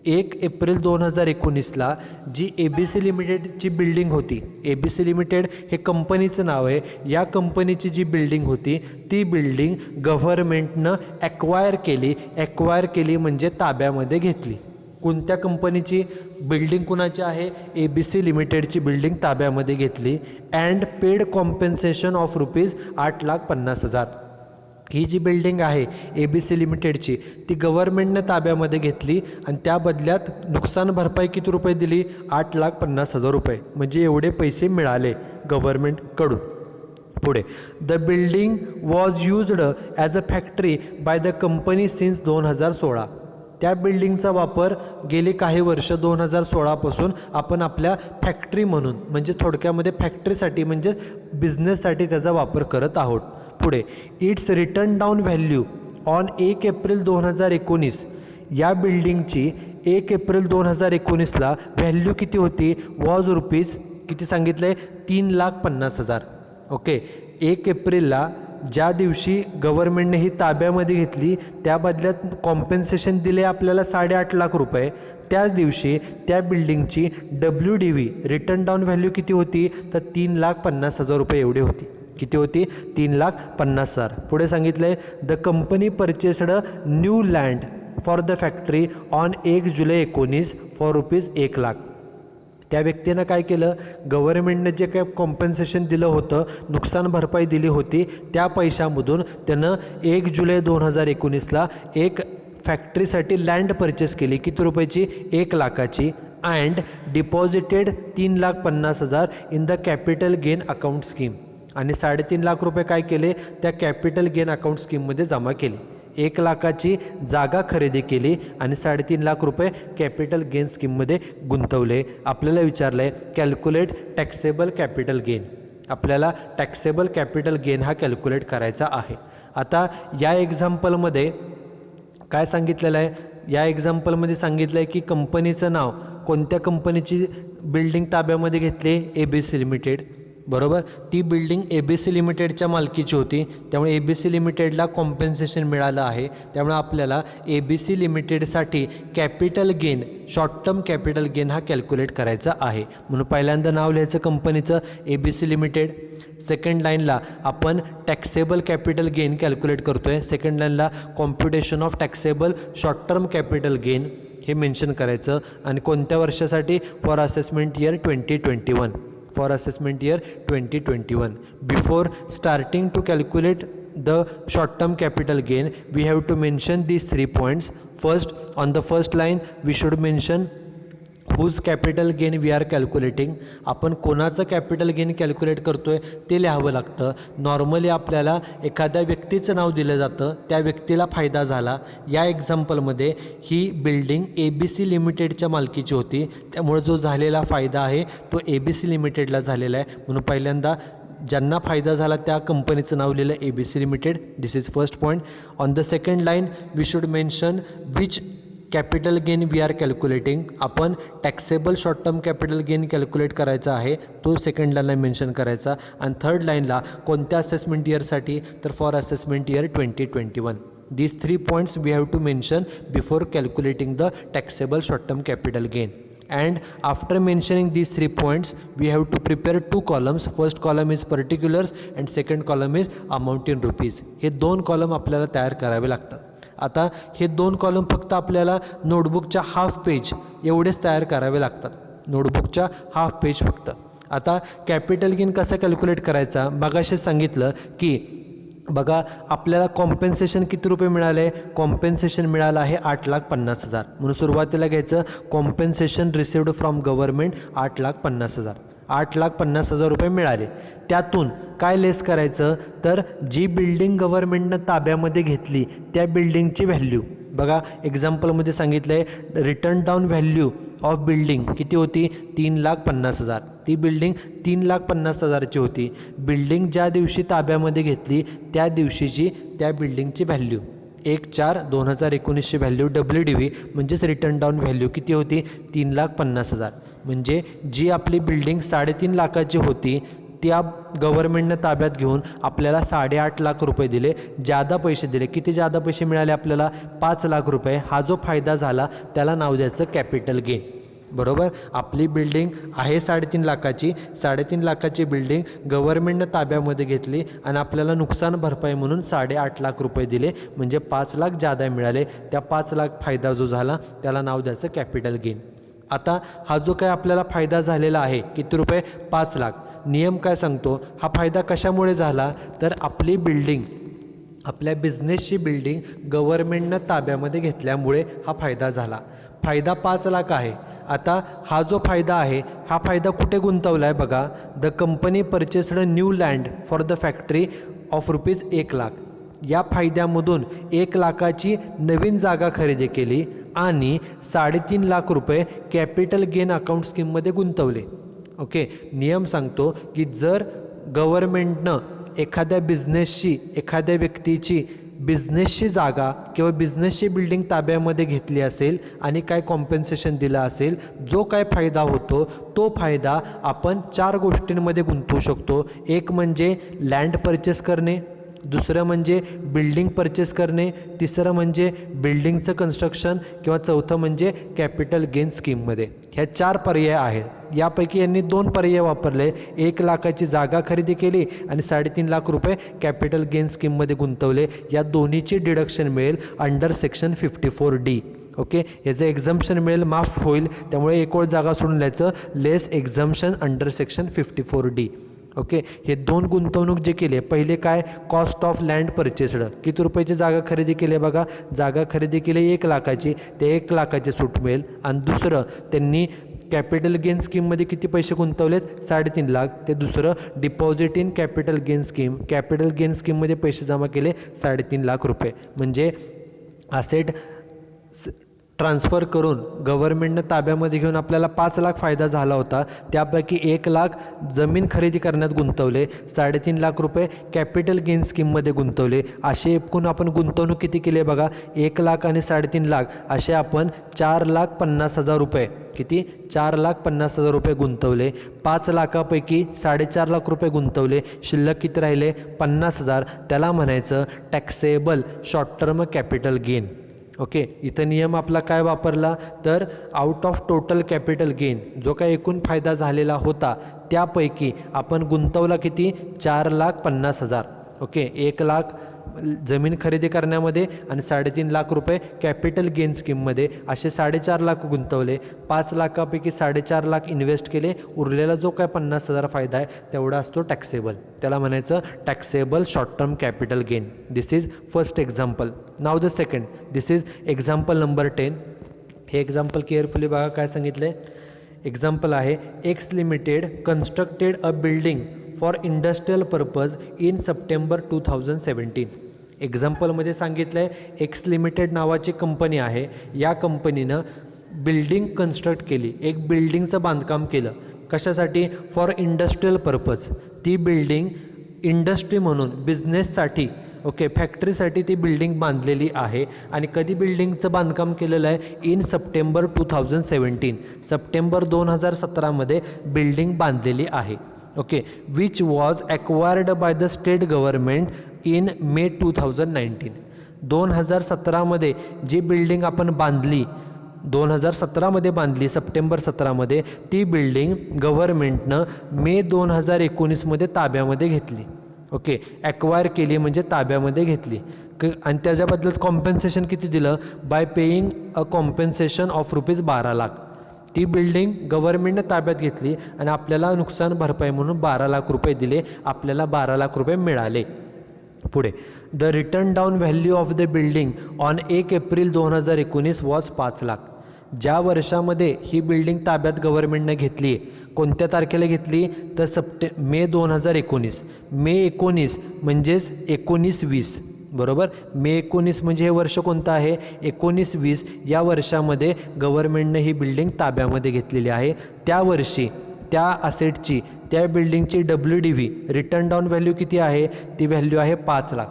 1 April 2019ला जी ABC लिमिटेडची बिल्डिंग होती, ABC लिमिटेड हे कंपनीचं नाव आहे, या कंपनीची जी बिल्डिंग होती ती बिल्डिंग गव्हर्नमेंटनं ॲक्वायर केली म्हणजे ताब्यामध्ये घेतली. कोणत्या कंपनीची बिल्डिंग? कुणाची आहे? ABC लिमिटेडची बिल्डिंग ताब्यामध्ये घेतली. And paid compensation of ₹8,50,000. ही जी बिल्डिंग आहे ABC लिमिटेडची ती गव्हर्नमेंटनं ताब्यामध्ये घेतली आणि त्या बदल्यात नुकसान भरपाई किती रुपये दिली? ₹8,50,000. म्हणजे एवढे पैसे मिळाले गव्हर्नमेंटकडून. पुढे, the building was used as a factory by the company since 2016. त्या बिल्डिंगचा वापर गेली काही वर्ष 2016पासून आपण आपल्या फॅक्टरी म्हणून, म्हणजे थोडक्यामध्ये फॅक्टरीसाठी म्हणजे बिझनेससाठी त्याचा वापर करत आहोत. पुढे, it's return down value on 1 April 2019. या बिल्डिंगची 1 एप्रिल 2019ला व्हॅल्यू किती होती? वॉज रुपीज किती सांगितलं आहे? 3,50,000. ओके, 1 एप्रिलला ज्या दिवशी गव्हर्नमेंटने ही ताब्यामध्ये घेतली त्या बदल्यात कॉम्पेन्सेशन दिले आपल्याला 8.5 लाख रुपये. त्याच दिवशी त्या बिल्डिंगची WDV रिटर्न डाऊन व्हॅल्यू किती होती? तर 3,50,000 रुपये एवढी होती. किती होती? 3,50,000. पुढे सांगितलं आहे, the company purchased new land for the factory on 1 July 2019 for ₹1 lakh. त्या व्यक्तीनं काय केलं, गव्हर्नमेंटनं जे काय कॉम्पन्सेशन दिलं होतं, नुकसान भरपाई दिली होती, त्या पैशामधून त्यानं 1 जुलै 2019ला एक फॅक्टरीसाठी लँड परचेस केली. किती रुपयाची? 1 लाखाची. And deposited 3,50,000 in the capital gain account scheme. आणि 3.5 लाख रुपये काय केले, त्या कॅपिटल गेन अकाउंट स्कीममध्ये जमा केले. 1 लाखाची जागा खरेदी केली आणि 3.5 लाख रुपये कॅपिटल गेन स्कीममध्ये गुंतवले. आपल्याला विचारलं आहे कॅल्क्युलेट टॅक्सेबल कॅपिटल गेन. आपल्याला टॅक्सेबल कॅपिटल गेन हा कॅल्क्युलेट करायचा आहे. आता या एक्झाम्पलमध्ये काय सांगितलेलं आहे, या एक्झाम्पलमध्ये सांगितलं आहे की कंपनीचं नाव, कोणत्या कंपनीची बिल्डिंग ताब्यामध्ये घेतली, ABC लिमिटेड. बरोबर, ती बिल्डिंग ABC लिमिटेडच्या मालकीची होती, त्यामुळे ABC लिमिटेडला कॉम्पेन्सेशन मिळालं आहे. त्यामुळे आपल्याला ABC लिमिटेडसाठी capital gain, short term capital gain हा कॅल्क्युलेट करायचा आहे. म्हणून पहिल्यांदा नाव लिहायचं कंपनीचं ABC लिमिटेड. सेकंड लाईनला आपण टॅक्सेबल कॅपिटल गेन कॅल्क्युलेट करतो आहे. सेकंड लाईनला computation of taxable short term capital gain हे मेन्शन करायचं. आणि कोणत्या वर्षासाठी? For assessment year 2021. For assessment year 2021. Before starting to calculate the short term capital gain, we have to mention these 3 points. First, on the first line we should mention whose capital gain we are calculating. आपण कोणाचं capital gain calculate करतो आहे ते लिहावं लागतं. Normally आपल्याला एखाद्या व्यक्तीचं नाव दिलं जातं, त्या व्यक्तीला फायदा झाला. या एक्झाम्पलमध्ये ही बिल्डिंग ABC लिमिटेडच्या मालकीची होती, त्यामुळे जो झालेला फायदा आहे तो ABC लिमिटेडला झालेला आहे. म्हणून पहिल्यांदा ज्यांना फायदा झाला त्या कंपनीचं नाव लिहिलं ABC limited. This is first point. On the second line we should mention which capital gain we are calculating. आपण taxable short term capital gain calculate करायचा आहे, तो सेकंड लाईनला मेन्शन करायचा. आणि थर्ड लाईनला कोणत्या असेसमेंट इयरसाठी, तर for assessment year 2021. These 3 points we have to mention before calculating the taxable short term capital gain. And after mentioning these 3 points, we have to prepare 2 columns. First column is particulars and second column is amount in rupees. हे 2 column आपल्याला तयार करावे लागतात. आता हे 2 column फक्त आपल्याला नोटबुकच्या half page एवढेच तयार करावे लागतात, नोटबुकच्या हाफ पेज फक्त. आता कॅपिटल गेन कसं कॅल्क्युलेट करायचा, मगाशी सांगितलं की बघा आपल्याला कॉम्पेन्सेशन किती रुपये मिळाले, कॉम्पेन्सेशन मिळालं आहे 8,50,000. म्हणून सुरुवातीला घ्यायचं कॉम्पेन्सेशन रिसिव्ड फ्रॉम गव्हर्नमेंट 8,50,000. 8,50,000 रुपये मिळाले. त्यातून काय लेस करायचं, तर जी बिल्डिंग गव्हर्नमेंटनं ताब्यामध्ये घेतली त्या बिल्डिंगची व्हॅल्यू. बघा एक्झाम्पलमध्ये सांगितलं आहे return down value of building किती होती, 3,50,000. ती बिल्डिंग 3,50,000ची होती. बिल्डिंग ज्या दिवशी ताब्यामध्ये घेतली त्या दिवशीची त्या बिल्डिंगची व्हॅल्यू 1/4/2019ची व्हॅल्यू WDV म्हणजेच रिटर्न डाऊन व्हॅल्यू किती होती, 3,50,000. म्हणजे जी आपली बिल्डिंग 3.5 लाखाची होती त्या गव्हर्नमेंटनं ताब्यात घेऊन आपल्याला 8.5 लाख रुपये दिले, जादा पैसे दिले. किती जादा पैसे मिळाले आपल्याला, 5 लाख रुपये. हा जो फायदा झाला त्याला नाव द्यायचं कॅपिटल गेन. बरोबर, आपली बिल्डिंग आहे 3.5 लाखाची, 3.5 लाखाची बिल्डिंग गव्हर्नमेंटनं ताब्यामध्ये घेतली आणि आपल्याला नुकसान भरपाई म्हणून 8.5 लाख रुपये दिले, म्हणजे 5 लाख जादा मिळाले. त्या 5 लाख फायदा जो झाला त्याला नाव द्यायचं कॅपिटल गेन. आता हा जो काय आपल्याला फायदा झालेला आहे किती रुपये, 5 लाख. नियम काय सांगतो, हा फायदा कशामुळे झाला, तर आपली बिल्डिंग, आपल्या बिझनेसची बिल्डिंग गव्हर्नमेंटनं ताब्यामध्ये घेतल्यामुळे हा फायदा झाला. फायदा 5 लाख आहे. आता हा जो फायदा आहे हा फायदा कुठे गुंतवला आहे बघा, the company purchased new land for the factory of rupees 1 lakh. या फायद्यामधून 1 लाखाची नवीन जागा खरेदी केली आणि 3.5 लाख रुपये कॅपिटल गेन अकाउंट स्कीममध्ये गुंतवले. ओके, नियम सांगतो की जर गव्हर्नमेंटनं एखाद्या बिझनेसची, एखाद्या व्यक्तीची बिझनेसची जागा किंवा बिझनेसची बिल्डिंग ताब्यामध्ये घेतली असेल आणि काय कॉम्पेन्सेशन दिलं असेल, जो काय फायदा होतो तो फायदा आपण 4 गोष्टींमध्ये गुंतवू शकतो. एक म्हणजे लँड परचेस करणे, दुसरं म्हणजे बिल्डिंग परचेस करणे, तिसरं म्हणजे बिल्डिंगचं कन्स्ट्रक्शन किंवा चौथं म्हणजे कॅपिटल गेन स्कीममध्ये. ह्या 4 पर्याय आहेत. यापैकी यांनी 2 पर्याय वापरले. 1 लाखाची जागा खरेदी केली आणि 3.5 लाख रुपये कॅपिटल गेन स्कीममध्ये गुंतवले. या दोन्हीची डिडक्शन मिळेल अंडर सेक्शन 54D. ओके, याचं एक्झम्पशन मिळेल, माफ होईल, त्यामुळे एक ओळ जागा सोडून लिहायचं लेस एक्झम्पशन अंडर सेक्शन 54D. ओके, हे दोन गुंतवणूक जे केले, पहिले काय, कॉस्ट ऑफ लँड परचेस्ड, किती रुपयाची जागा खरेदी केली बघा, जागा खरेदी केली 1 लाखाची, ते 1 लाखाची सूट मिळेल. आणि दुसरं त्यांनी कॅपिटल गेन स्कीममध्ये किती पैसे गुंतवलेत, 3.5 लाख. ते दुसरं deposit in capital gain scheme, capital gain स्कीममध्ये पैसे जमा केले 3.5 लाख रुपये. म्हणजे असेट ट्रान्सफर करून गव्हर्नमेंटनं ताब्यामध्ये घेऊन आपल्याला 5 लाख फायदा झाला होता. त्यापैकी 1 लाख जमीन खरेदी करण्यात गुंतवले, 3.5 लाख रुपये कॅपिटल गेन स्कीममध्ये गुंतवले. असे एकूण आपण गुंतवणूक किती केली आहे बघा, 1 लाख आणि 3.5 लाख, असे आपण 4,50,000 रुपये, किती, 4,50,000 रुपये गुंतवले. 5 लाखापैकी 4.5 लाख रुपये गुंतवले, शिल्लक किती राहिले, 50,000. त्याला म्हणायचं taxable short term capital gain. Okay, इथं नियम आपला काय वापरला, तर out of total capital gain, जो काय एकूण फायदा झालेला होता त्यापैकी आपण गुंतवला किती, 4,50,000. ओके, 1 लाख जमीन खरेदी करण्यामध्ये आणि 3.5 लाख रुपये कॅपिटल गेन स्कीममध्ये, असे 4.5 लाख गुंतवले. 5 लाखापैकी 4.5 लाख इन्व्हेस्ट केले, उरलेला जो काय 50,000 फायदा आहे तेवढा असतो टॅक्सेबल. त्याला म्हणायचं taxable short term capital gain. This is first example. Now the second, this is example number 10. हे एक्झाम्पल केअरफुली बघा काय सांगितलं आहे. एक्झाम्पल आहे, x limited constructed a building for industrial purpose in September 2017. एक्झाम्पलमध्ये सांगितलं आहे, एक्स लिमिटेड नावाची company आहे, या कंपनीनं बिल्डिंग कन्स्ट्रक्ट केली, एक बिल्डिंगचं बांधकाम केलं. कशासाठी, फॉर इंडस्ट्रियल पर्पज. ती बिल्डिंग इंडस्ट्री म्हणून बिझनेससाठी, ओके, फॅक्टरीसाठी ती बिल्डिंग बांधलेली आहे. आणि कधी बिल्डिंगचं बांधकाम केलेलं आहे, इन सप्टेंबर 2017, सप्टेंबर 2017मध्ये बिल्डिंग बांधलेली आहे. Okay, which was acquired by the state government in May 2019. 2017मध्ये जी बिल्डिंग आपण बांधली, 2017मध्ये बांधली, सप्टेंबर 17मध्ये, ती बिल्डिंग गव्हर्नमेंटनं मे 2019मध्ये ताब्यामध्ये घेतली. ओके, ॲक्वायर केली म्हणजे ताब्यामध्ये घेतली. आणि त्याच्याबद्दल कॉम्पेन्सेशन किती दिलं, by paying a compensation of ₹12 lakh. ती बिल्डिंग गव्हर्नमेंटनं ताब्यात घेतली आणि आपल्याला नुकसान भरपाई म्हणून 12 लाख रुपये दिले, आपल्याला 12 लाख रुपये मिळाले. पुढे, the return down value of the building on 1 April 2019 was 5 lakh. ज्या वर्षामध्ये ही बिल्डिंग ताब्यात गव्हर्नमेंटनं घेतली, कोणत्या तारखेला घेतली, तर मे 2019. मे 19 म्हणजेच 19-20, बरोबर. मे 19 म्हणजे हे वर्ष कोणतं आहे, 19-20. या वर्षामध्ये गव्हर्नमेंटनं ही बिल्डिंग ताब्यामध्ये घेतलेली आहे. त्या वर्षी त्या असेटची, त्या बिल्डिंगची WDV रिटर्न डाऊन व्हॅल्यू किती आहे, ती व्हॅल्यू आहे 5 लाख.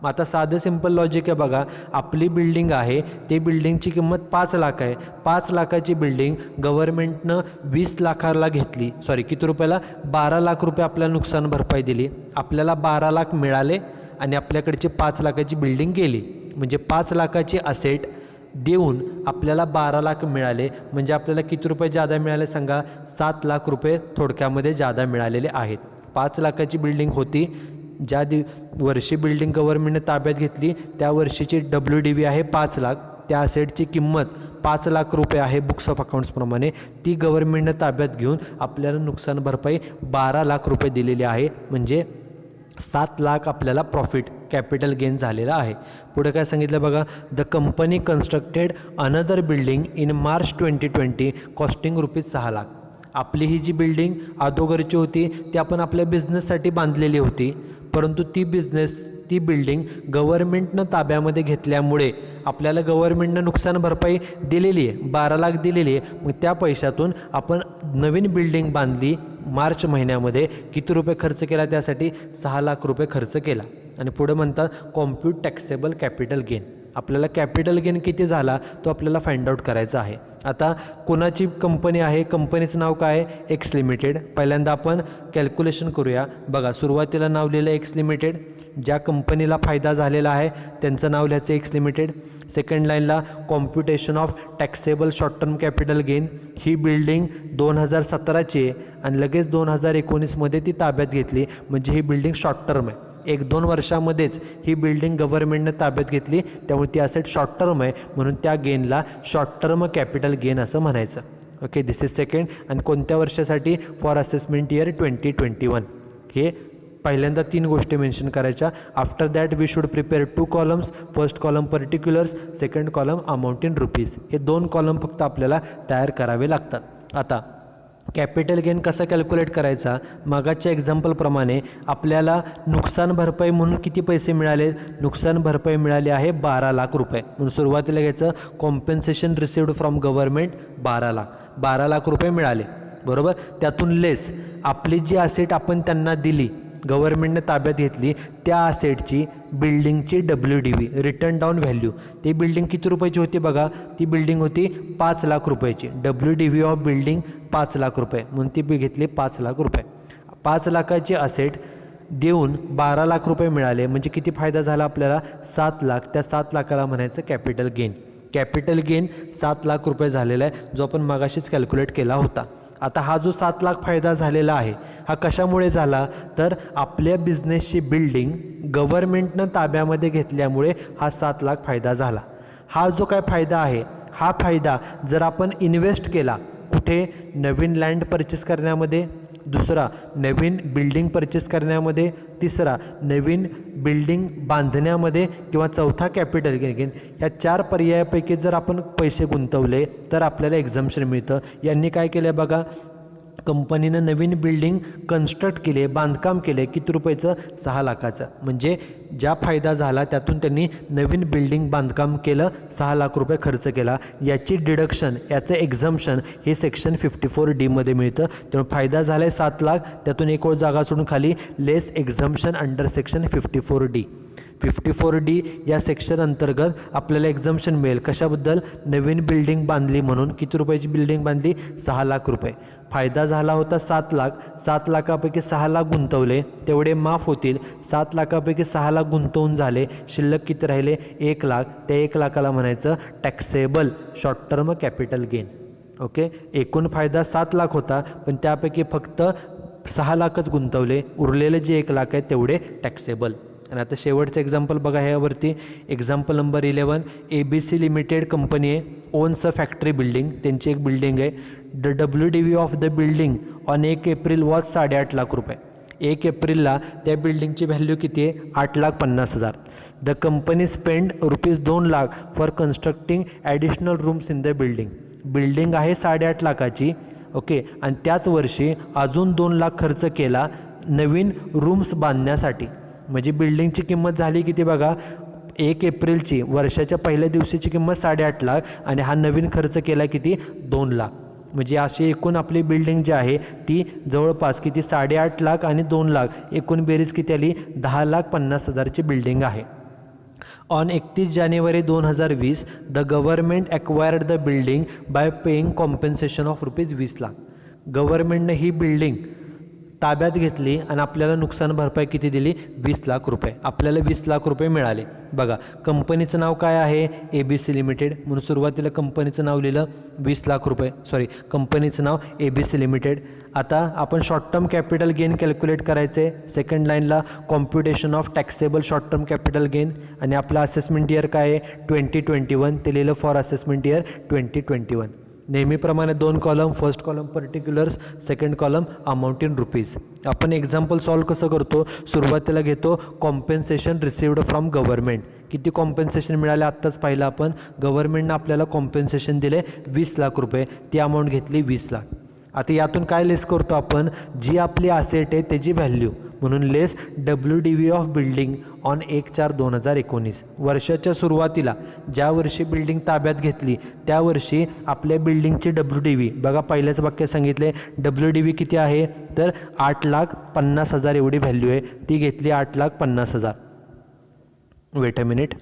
मग आता साधं सिंपल लॉजिक आहे बघा, आपली बिल्डिंग आहे, ते बिल्डिंगची किंमत 5 लाख आहे. 5 लाखाची बिल्डिंग गव्हर्नमेंटनं 20 लाखाला घेतली, सॉरी किती रुपयाला, 12 लाख रुपये आपल्याला नुकसान भरपाई दिली, आपल्याला 12 लाख मिळाले आणि आपल्याकडची 5 लाखाची बिल्डिंग गेली. म्हणजे 5 लाखाची असेट देऊन आपल्याला 12 लाख मिळाले, म्हणजे आपल्याला किती रुपये जादा मिळाले सांगा, 7 लाख रुपये थोडक्यामध्ये जादा मिळालेले आहेत. 5 लाखाची बिल्डिंग होती, ज्या वर्षी बिल्डिंग गव्हर्नमेंटने ताब्यात घेतली त्या वर्षीची WDV आहे 5 लाख. त्या असेटची किंमत 5 लाख रुपये आहे बुक्स ऑफ अकाउंट्सप्रमाणे. ती गव्हर्नमेंटनं ताब्यात घेऊन आपल्याला नुकसान भरपाई 12 लाख रुपये दिलेली आहे, म्हणजे 7 लाख आपल्याला प्रॉफिट कॅपिटल गेन झालेला आहे. पुढे काय सांगितलं बघा, the company constructed another building in March 2020 costing ₹6 lakh. आपली ही जी बिल्डिंग अगोदरची होती ती आपण आपल्या बिझनेससाठी बांधलेली होती, परंतु ती बिल्डिंग गव्हर्नमेंटनं ताब्यामध्ये घेतल्यामुळे आपल्याला गव्हर्नमेंटनं नुकसान भरपाई दिलेली आहे, 12 लाख दिलेली आहे. मग त्या पैशातून आपण नवीन बिल्डिंग बांधली मार्च महिन्यामध्ये. किती रुपये खर्च केला त्यासाठी, 6 लाख रुपये खर्च केला. आणि पुढे म्हणतात कॉम्प्यूट टॅक्सेबल कॅपिटल गेन. आपल्याला कॅपिटल गेन किती झाला तो आपल्याला फाइंड आउट करायचा आहे. आता कोणाची कंपनी आहे, कंपनीचं नाव काय आहे, एक्स लिमिटेड. पहिल्यांदा आपण कॅल्क्युलेशन करूया. बघा सुरुवातीला नाव लिहिलं एक्स लिमिटेड, ज्या कंपनीला फायदा झालेला आहे त्यांचं नाव लिहायचं एक्स लिमिटेड. सेकंड लाईनला computation of taxable short term capital gain. ही बिल्डिंग 2017ची आहे आणि लगेच 2019मध्ये ती ताब्यात घेतली, म्हणजे ही बिल्डिंग शॉर्ट टर्म आहे. 1-2 वर्षामध्येच ही बिल्डिंग गव्हर्नमेंटनं ताब्यात घेतली, त्यामुळे ती असेट शॉर्ट टर्म आहे, म्हणून त्या गेनला शॉर्ट टर्म कॅपिटल गेन असं म्हणायचं. Okay, this is second. आणि कोणत्या वर्षासाठी? For assessment year 2021. हे पहिल्यांदा 3 गोष्टी मेन्शन करायच्या. After that we should prepare 2 columns. First column particulars, second column amount in rupees. हे 2 कॉलम फक्त आपल्याला तयार करावे लागतात. आता कॅपिटल गेन कसा कॅल्क्युलेट करायचा? मागाच्या एक्झाम्पलप्रमाणे आपल्याला नुकसान भरपाई म्हणून किती पैसे मिळाले? नुकसान भरपाई मिळाली आहे 12 लाख रुपये. म्हणून सुरुवातीला घ्यायचं compensation received from government 12 lakh. 12 lakh रुपये मिळाले, बरोबर. त्यातून लेस आपली जी असेट आपण त्यांना दिली, गव्हर्नमेंटने ताब्यात घेतली, त्या असेटची बिल्डिंगची WDV रिटर्न डाऊन व्हॅल्यू. ती बिल्डिंग किती रुपयाची होती बघा? ती बिल्डिंग होती 5 लाख रुपयाची. WDV ऑफ बिल्डिंग 5 लाख रुपये, म्हणून ती घेतली 5 लाख रुपये. 5 लाखाची असेट देऊन 12 लाख रुपये मिळाले, म्हणजे किती फायदा झाला आपल्याला? 7 लाख. त्या 7 लाखाला म्हणायचं capital gain. Capital gain 7 lakh रुपये झालेला आहे, जो आपण मागाशीच कॅल्क्युलेट केला होता. आता हा जो 7 लाख फायदा झालेला आहे, हा कशामुळे झाला? तर आपल्या बिझनेसची बिल्डिंग गव्हर्नमेंटनं ताब्यामध्ये घेतल्यामुळे हा 7 लाख फायदा झाला. हा जो काय फायदा आहे, हा फायदा जर आपण इन्व्हेस्ट केला कुठे? नवीन लँड परचेस करण्यामध्ये, दुसरा नवीन बिल्डिंग परचेस करण्यामध्ये, तिसरा नवीन बिल्डिंग बांधण्यामध्ये, किंवा चौथा कॅपिटल गेन. या 4 पर्यायापैकी जर आपण पैसे गुंतवले तर आपल्याला एक्झम्पशन मिळतं. यांनी काय केलं बघा, कंपनीनं नवीन बिल्डिंग कन्स्ट्रक्ट केले, बांधकाम केले. किती रुपयाचं? 6 लाखाचं. म्हणजे ज्या फायदा झाला त्यातून त्यांनी नवीन बिल्डिंग बांधकाम केलं, 6 लाख रुपये खर्च केला. याची डिडक्शन, याचं एक्झम्पशन हे सेक्शन 54D मध्ये मिळतं. त्यामुळे फायदा झाला आहे 7 लाख, त्यातून एक ओळ जागा सोडून खाली लेस एक्झम्पशन अंडर सेक्शन 54D. 54D या सेक्शन अंतर्गत आपल्याला एक्झम्पशन मिळेल. कशाबद्दल? नवीन बिल्डिंग बांधली म्हणून. किती रुपयाची बिल्डिंग बांधली? 6 लाख रुपये. फायदा झाला होता 7 लाख. 7 लाखापैकी 6 लाख गुंतवले, तेवढे माफ होतील. 7 लाखापैकी 6 लाख गुंतवून झाले, शिल्लक किती राहिले? 1 लाख. त्या 1 लाखाला म्हणायचं taxable short term capital gain. Okay, एकूण फायदा 7 लाख होता, पण त्यापैकी फक्त 6 लाखच गुंतवले, उरलेले जे 1 लाख आहे तेवढे टॅक्सेबल. आणि आता शेवटचं एक्झाम्पल बघा ह्यावरती. Example number 11. ABC limited company आहे, ओन्स अ फॅक्टरी बिल्डिंग. त्यांची एक बिल्डिंग आहे. The WDV of the building on 1 April was 8.5 lakh रुपये. 1 एप्रिलला त्या बिल्डिंगची व्हॅल्यू किती आहे? 8,50,000. The company spend ₹2 lakh for constructing additional rooms in the building. Building आहे 8.5 लाखाची, ओके, आणि त्याच वर्षी अजून 2 लाख खर्च केला नवीन रूम्स बांधण्यासाठी. म्हणजे बिल्डिंगची किंमत झाली किती बघा? 1 एप्रिलची वर्षाच्या पहिल्या दिवशीची किंमत 8.5 लाख, आणि हा नवीन खर्च केला किती? 2 लाख. म्हणजे अशी एकूण आपली बिल्डिंग जी आहे ती जवळपास किती? 8.5 लाख आणि 2 लाख, एकूण बेरीज किती आली? 10,50,000ची बिल्डिंग आहे. On 31 January 2020 the government acquired the building by paying compensation of ₹20 lakh. गव्हर्नमेंटनं ही बिल्डिंग ताब्यात घेतली आणि आपल्याला नुकसान भरपाई किती दिली? 20 लाख रुपये. आपल्याला 20 लाख रुपये मिळाले. बघा, कंपनीचं नाव काय आहे? ABC limited. म्हणून सुरुवातीला कंपनीचं नाव लिहिलं 20 लाख रुपये. कंपनीचं नाव ABC लिमिटेड. आता आपण short term capital gain calculate करायचे. सेकंड लाईनला computation of taxable short term capital gain, आणि आपलं असेसमेंट इयर काय आहे? 2021. ते लिहिलं फॉर असेसमेंट इयर 2021. नेहमीप्रमाणे 2 column. First column particulars, second column amount in rupees. आपण एक्झाम्पल सॉल्व कसं करतो? सुरुवातीला घेतो कॉम्पेन्सेशन रिसिव्ड फ्रॉम गव्हर्नमेंट. किती कॉम्पेन्सेशन मिळाले आत्ताच पाहिलं आपण. गव्हर्नमेंटनं आपल्याला कॉम्पेन्सेशन दिले 20 लाख रुपये. ती अमाऊंट घेतली 20 लाख. आता यातून काय लेस करतो आपण? जी आपली असेट आहे त्याची व्हॅल्यू, म्हणून लेस WDV ऑफ बिल्डिंग ऑन 1/4/2019. वर्षाच्या सुरुवातीला ज्या वर्षी बिल्डिंग ताब्यात घेतली त्या वर्षी आपल्या बिल्डिंगची WDV बघा, पहिल्याच वाक्यात सांगितले WDV किती आहे? तर 8,50,000 एवढी व्हॅल्यू आहे. ती घेतली 8,50,000. Weight a minute.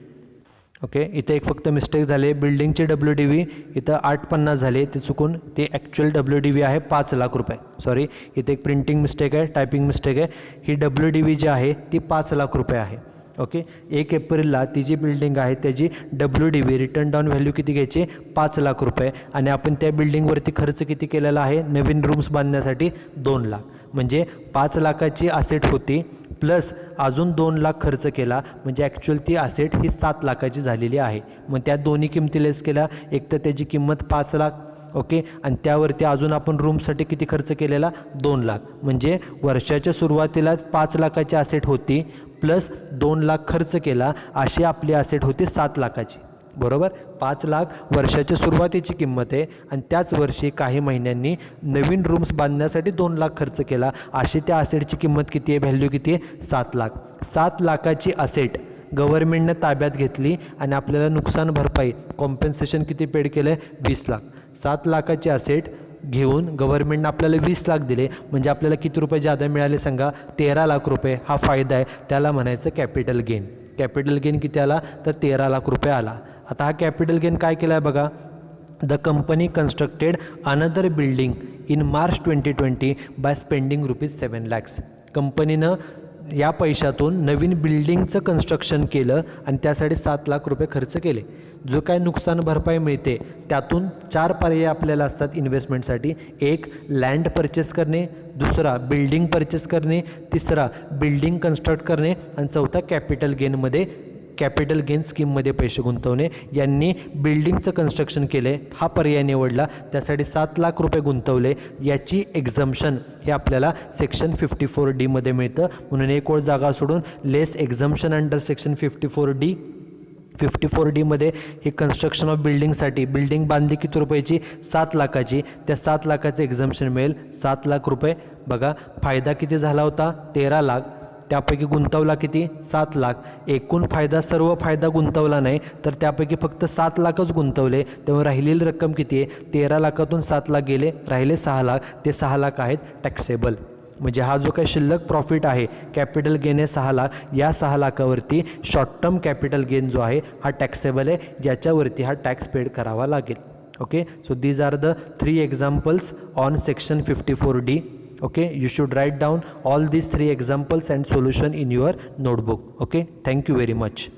ओके, इथे एक फक्त मिस्टेक झाले. बिल्डिंगची WDV इथं 850 झाले, ते चुकून ते ॲक्च्युअल WDV आहे 5 लाख रुपये. सॉरी, इथे एक प्रिंटिंग मिस्टेक आहे, टायपिंग मिस्टेक आहे. ही WDV जी आहे ती 5 लाख रुपये आहे. ओके. 1 एप्रिलला ती जी बिल्डिंग आहे त्याची WDV रिटर्न डाऊन व्हॅल्यू किती घ्यायची, 5 लाख रुपये. आणि आपण त्या बिल्डिंगवरती खर्च किती केलेला आहे, नवीन रूम्स बांधण्यासाठी 2 लाख. म्हणजे 5 लाखाची असेट होती प्लस अजून 2 लाख खर्च केला, म्हणजे ॲक्च्युअल ती असेट ही 7 लाखाची झालेली आहे. मग त्या दोन्ही किमती लेस केल्या, एक तर त्याची किंमत 5 लाख, ओके, आणि त्यावरती अजून आपण रूमसाठी किती खर्च केलेला, 2 लाख. म्हणजे वर्षाच्या सुरुवातीलाच 5 लाखाची असेट होती प्लस 2 लाख खर्च केला, अशी आपली असेट होती 7 लाखाची. बरोबर. 5 लाख वर्षाच्या सुरुवातीची किंमत आहे आणि त्याच वर्षी काही महिन्यांनी नवीन रूम्स बांधण्यासाठी 2 लाख खर्च केला, अशी त्या असेटची किंमत किती आहे, व्हॅल्यू किती आहे, 7 लाख. 7 लाखाची असेट गव्हर्नमेंटनं ताब्यात घेतली आणि आपल्याला नुकसान भरपाई कॉम्पेन्सेशन किती पेड केलं आहे, 20 लाख. 7 लाखाची असेट घेऊन गव्हर्नमेंटनं आपल्याला 20 लाख दिले, म्हणजे आपल्याला किती रुपये जादा मिळाले सांगा, 13 लाख रुपये. हा फायदा आहे, त्याला म्हणायचं कॅपिटल गेन. कॅपिटल गेन किती आला, तर 13 लाख रुपये आला. आता हा कॅपिटल गेन काय केला आहे बघा. The company constructed another building in March 2020 by spending ₹7 lakhs. कंपनीनं या पैशातून नवीन बिल्डिंगचं कन्स्ट्रक्शन केलं आणि त्यासाठी 7 लाख रुपये खर्च केले. जो काय नुकसान भरपाई मिळते त्यातून 4 पर्याय आपल्याला असतात इन्व्हेस्टमेंटसाठी. एक, लँड परचेस करणे, दुसरा बिल्डिंग परचेस करणे, तिसरा बिल्डिंग कन्स्ट्रक्ट करणे आणि चौथा कॅपिटल गेन स्कीममध्ये पैसे गुंतवणे. यांनी बिल्डिंगचं कन्स्ट्रक्शन केले, हा पर्याय निवडला, त्यासाठी 7 लाख रुपये गुंतवले. याची एक्झम्पशन हे आपल्याला सेक्शन 54D मध्ये मिळतं. म्हणून एक ओळ जागा सोडून लेस एक्झम्पशन अंडर सेक्शन 54D. 54D मध्ये हे कन्स्ट्रक्शन ऑफ बिल्डिंगसाठी, बिल्डिंग बांधली किती रुपयाची, 7 लाखाची, त्या 7 लाखाचं एक्झम्पशन मिळेल 7 लाख रुपये. बघा फायदा किती झाला होता, 13 लाख, त्यापैकी गुंतवला किती, 7 लाख. एकूण फायदा, सर्व फायदा गुंतवला नाही तर त्यापैकी फक्त 7 लाखच गुंतवले, तेव्हा राहिलेली रक्कम किती आहे, 13 लाखातून 7 लाख गेले, राहिले 6 लाख. ते 6 लाख आहेत टॅक्सेबल. म्हणजे हा जो काही शिल्लक प्रॉफिट आहे, कॅपिटल गेन आहे 6 लाख, या 6 लाखावरती शॉर्ट टर्म कॅपिटल गेन जो आहे हा टॅक्सेबल आहे, ज्याच्यावरती हा टॅक्स पेड करावा लागेल. Okay. So these are the 3 examples on section 54D. Okay, you should write down all these 3 examples and solution in your notebook. Okay, thank you very much.